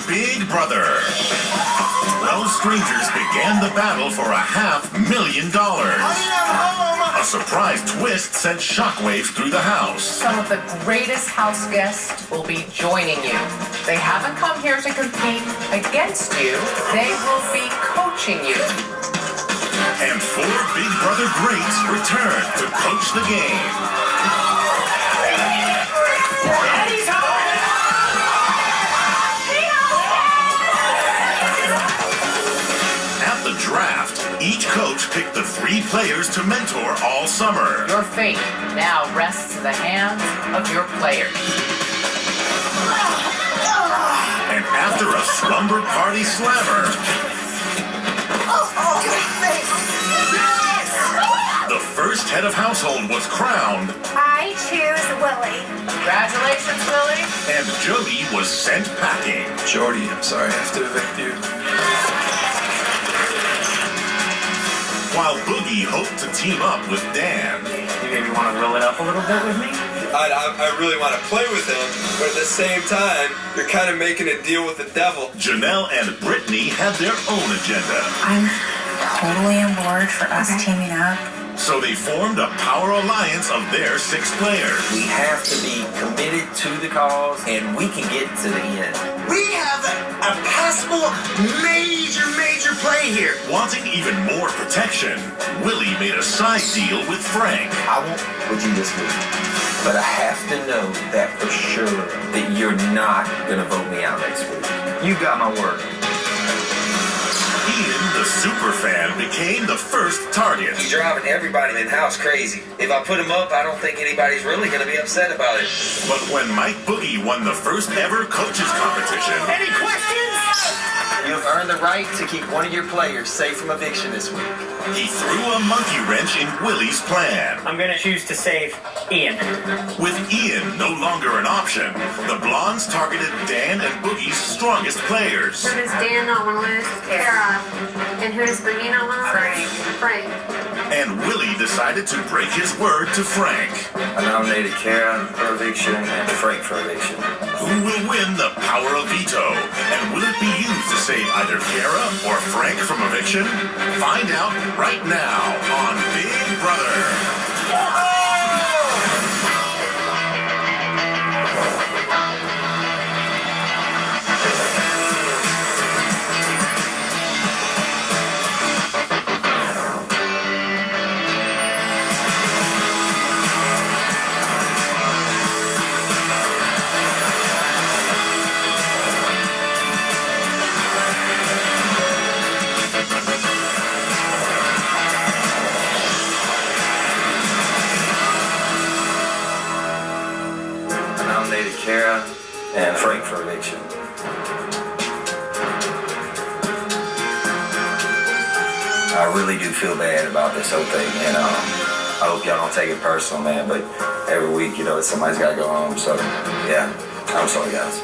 Big Brother. 12 strangers began the battle for $500,000. A surprise twist sent shockwaves through the house. Some of the greatest house guests will be joining you. They haven't come here to compete against you. They will be coaching you. And 4 Big Brother greats return to coach the game. At the draft, each coach picked the 3 players to mentor all summer. Your fate now rests in the hands of your players. And after a slumber party slammer, the first head of household was crowned. I choose Willie. Congratulations, Willie. And Jody was sent packing. Jody, I'm sorry I have to evict you. While Boogie hoped to team up with Dan. You maybe want to will it up a little bit with me? I really want to play with him, but at the same time, you're kind of making a deal with the devil. Janelle and Brittany had their own agenda. I'm totally on board for us teaming up. So they formed a power alliance of their 6 players. We have to be committed to the cause, and we can get to the end. We have a possible major play here. Wanting even more protection, Willie made a side deal with Frank. I won't put you this week, but I have to know that for sure that you're not going to vote me out next week. You got my word. Ian, the super fan, became the first target. He's driving everybody in the house crazy. If I put him up, I don't think anybody's really going to be upset about it. But when Mike Boogie won the first ever coaches competition, Any questions? You've earned the right to keep one of your players safe from eviction this week. he threw a monkey wrench in Willie's plan. I'm going to choose to save Ian. With Ian no longer an option, the Blondes targeted Dan and Boogie's strongest players. Who does Dan not want to lose? Kara. And who does Boogie not want to lose? Frank. And Willie decided to break his word to Frank. I nominated Kara for eviction and Frank for eviction. Who will win the power of veto? And will it be used to save either Kara or Frank from eviction? Find out right now on Big Brother. Kara and Frank for eviction. I really do feel bad about this whole thing, and I hope y'all don't take it personal, man, but every week, somebody's got to go home, so yeah, I'm sorry, guys.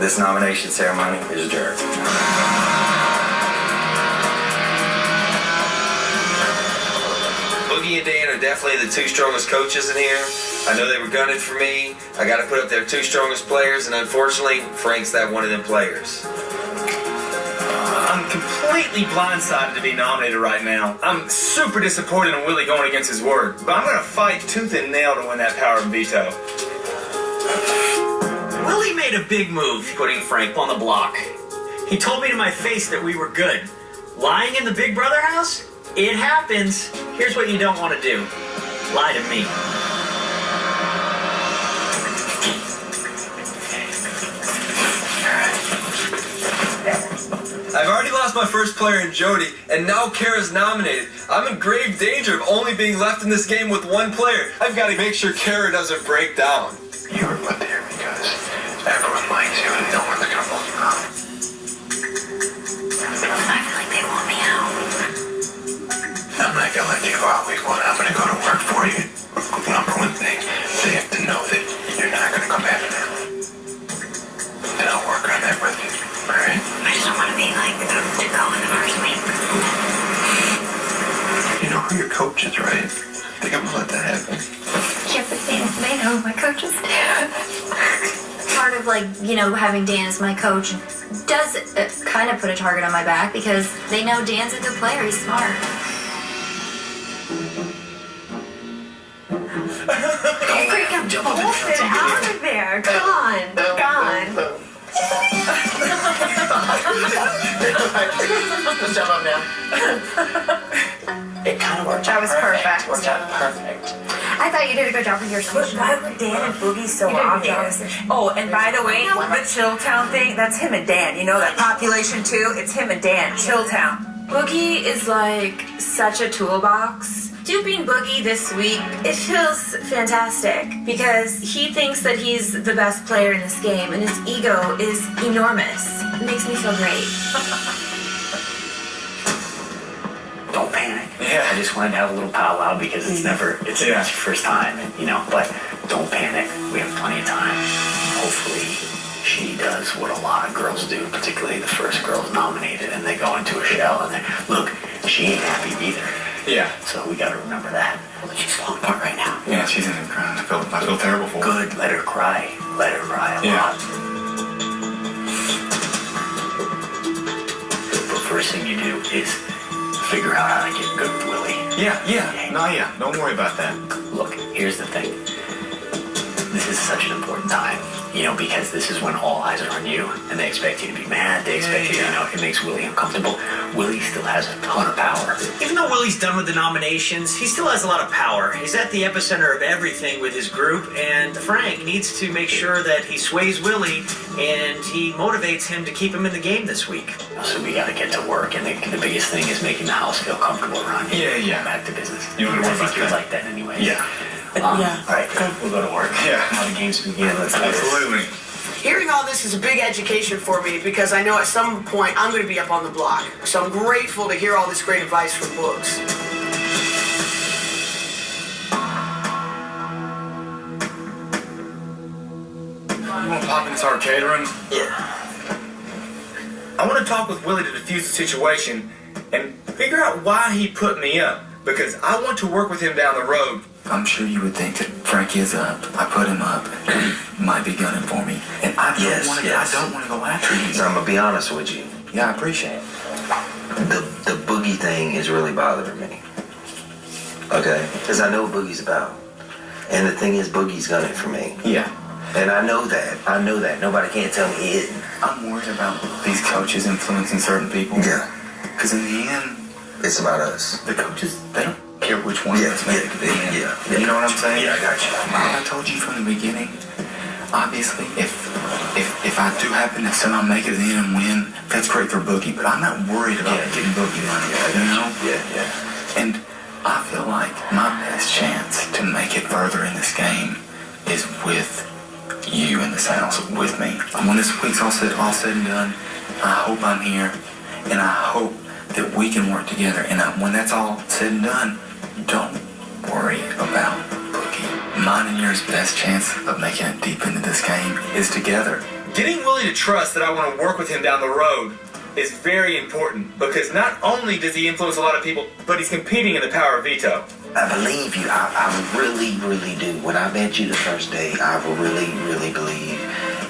This nomination ceremony is adjourned. Boogie and Dan are definitely the 2 strongest coaches in here. I know they were gunning for me. I got to put up their 2 strongest players, and unfortunately, Frank's that one of them players. I'm completely blindsided to be nominated right now. I'm super disappointed in Willie going against his word, but I'm going to fight tooth and nail to win that power of veto. Willie made a big move putting Frank on the block. He told me to my face that we were good. Lying in the Big Brother house? It happens. Here's what you don't want to do. Lie to me. I've already lost my first player in Jody, and now Kara's nominated. I'm in grave danger of only being left in this game with 1 player. I've got to make sure Kara doesn't break down. You were put there because everyone likes you and no one's gonna vote you out. I feel like they want me out. I'm not gonna let you go out week 1. I'm gonna go to work for you. Number 1 thing, they have to know that you're not gonna come back to them. And I'll work on that with you. Alright? I just don't want to be like them to go in the first week. You know who your coach is, right? You think I'm gonna let that happen? Yeah, but they know who my coaches do. having Dan as my coach does kind of put a target on my back because they know Dan's a good player. He's smart. Freaking bullshit out of there. Gone. Let's jump up now. It kind of worked That out was perfect. perfect. Worked out perfect. I thought you did a good job with your station. Why were Dan and Boogie so obvious? Oh, and by the way, the Chilltown thing, that's him and Dan. You know that population too? It's him and Dan, Chilltown. Boogie is like such a toolbox. Duping Boogie this week, it feels fantastic because he thinks that he's the best player in this game and his ego is enormous. It makes me feel great. Don't panic. Yeah. I just wanted to have a little powwow because it's your first time, but don't panic. We have plenty of time. Hopefully she does what a lot of girls do, particularly the first girl's nominated and they go into a shell and look, she ain't happy either. Yeah. So we gotta remember that. She's falling apart right now. Yeah, she's in there crying. I feel terrible for her. Good, let her cry. Let her cry a Yeah. lot. The first thing you do is figure out how to get good with Willie. Yeah. Don't worry about that. Look, here's the thing. This is such an important time, because this is when all eyes are on you, and they expect you to be mad. They expect you, it makes Willie uncomfortable. Willie still has a ton of power. Even though Willie's done with the nominations, he still has a lot of power. He's at the epicenter of everything with his group, and Frank needs to make sure that he sways Willie and he motivates him to keep him in the game this week. So we gotta get to work, and the biggest thing is making the house feel comfortable around you. Yeah. Back to business. You don't worry I think about you're that. like that anyway. Yeah. All right, we'll go to work. Yeah. Now the games begin. Let's do this. Absolutely. Hearing all this is a big education for me because I know at some point I'm going to be up on the block. So I'm grateful to hear all this great advice from Boogs. You want to pop into our catering? Yeah. I want to talk with Willie to defuse the situation and figure out why he put me up. Because I want to work with him down the road. I'm sure you would think that Frank is up. I put him up. He might be gunning for me. And I don't want to go after you. So I'm going to be honest with you. Yeah, I appreciate it. The Boogie thing is really bothering me. Okay? Because I know what Boogie's about. And the thing is, Boogie's gunning for me. Yeah. And I know that. Nobody can't tell me he isn't. I'm worried about these coaches influencing certain people. Yeah. Because in the end, it's about us. The coaches, they don't care which one of us make it to the end. Yeah. You know what I'm saying? Yeah, I got you. I told you from the beginning, obviously, if I do happen to somehow make it to the end and win, that's great for Boogie, but I'm not worried about getting Boogie money, Yeah. And I feel like my best chance to make it further in this game is with you in this house, with me. When this week's all said and done, I hope I'm here, and I hope that we can work together. And when that's all said and done, don't worry about Boogie. Mine and yours best chance of making it deep into this game is together. Getting Willie to trust that I want to work with him down the road is very important because not only does he influence a lot of people, but he's competing in the power of veto. I believe you. I really, really do. When I met you the first day, I really, really believe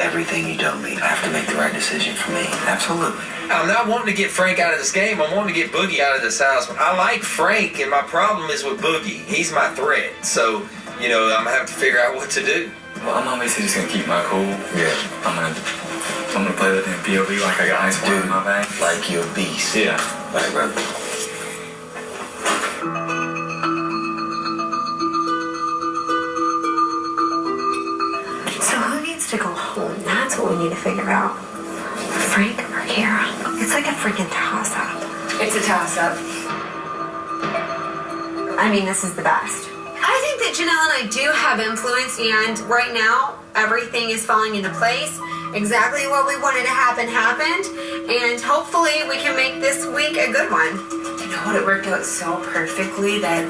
everything you told me. I have to make the right decision for me. Absolutely. I'm not wanting to get Frank out of this game. I'm wanting to get Boogie out of this house. I like Frank, and my problem is with Boogie. He's my threat. So, I'm going to have to figure out what to do. Well, I'm obviously just going to keep my cool. Yeah. I'm going to play that in POV like I got ice water in my bag. Like you're a beast. Yeah. Right, brother. So who needs to go home? That's what we need to figure out. Frank or Kara? It's like a freaking toss-up. It's a toss-up. I mean, this is the best. I think that Janelle and I do have influence, and right now, everything is falling into place. Exactly what we wanted to happen happened, and hopefully we can make this week a good one. You know what? It worked out so perfectly that,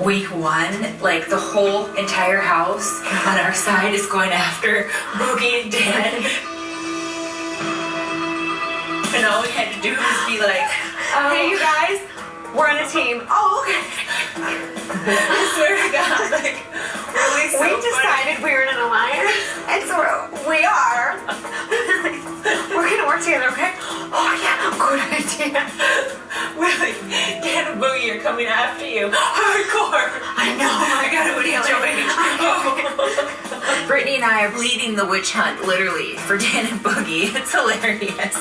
week one, the whole entire house on our side is going after Boogie and Dan. And all we had to do was be like, Hey, you guys, we're on a team. oh, okay. I swear to God, really so We funny. decided we were an alliance, and so we are. We're gonna work together, okay? Oh yeah, good idea. Willie, Dan and Boogie are coming after you. Hardcore. I know. I gotta What are you doing? Brittany and I are leading the witch hunt, literally, for Dan and Boogie. It's hilarious.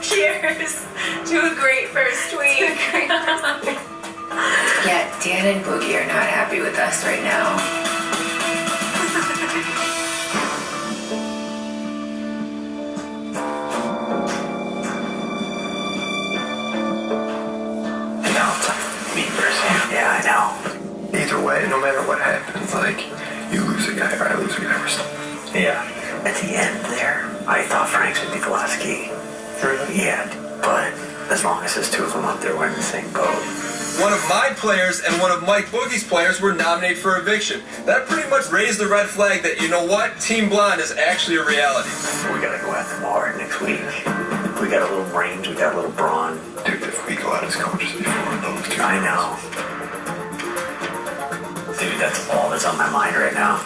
Cheers to a great first week. Yeah, Dan and Boogie are not happy with us right now. And now it's like me versus you. Yeah, I know. Either way, no matter what happens, like, you lose a guy or I lose a guy, we're still. Yeah. At the end there, I thought Frank's would be the last key. Yeah, but as long as there's two of them up there, we're in the same boat. One of my players and one of Mike Boogie's players were nominated for eviction. That pretty much raised the red flag that, you know what, Team Blonde is actually a reality. We gotta go after them hard next week. We got a little brains, we got a little brawn. Dude, if we go out as coaches before those two. I know. Dude, that's all that's on my mind right now.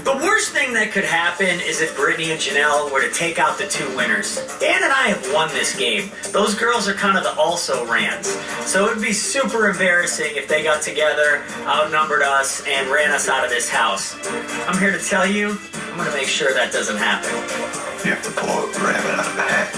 The worst thing that could happen is if Brittany and Janelle were to take out the two winners. Dan and I have won this game. Those girls are kind of the also-rans. So it would be super embarrassing if they got together, outnumbered us, and ran us out of this house. I'm here to tell you, I'm going to make sure that doesn't happen. You have to pull a rabbit out of a hat.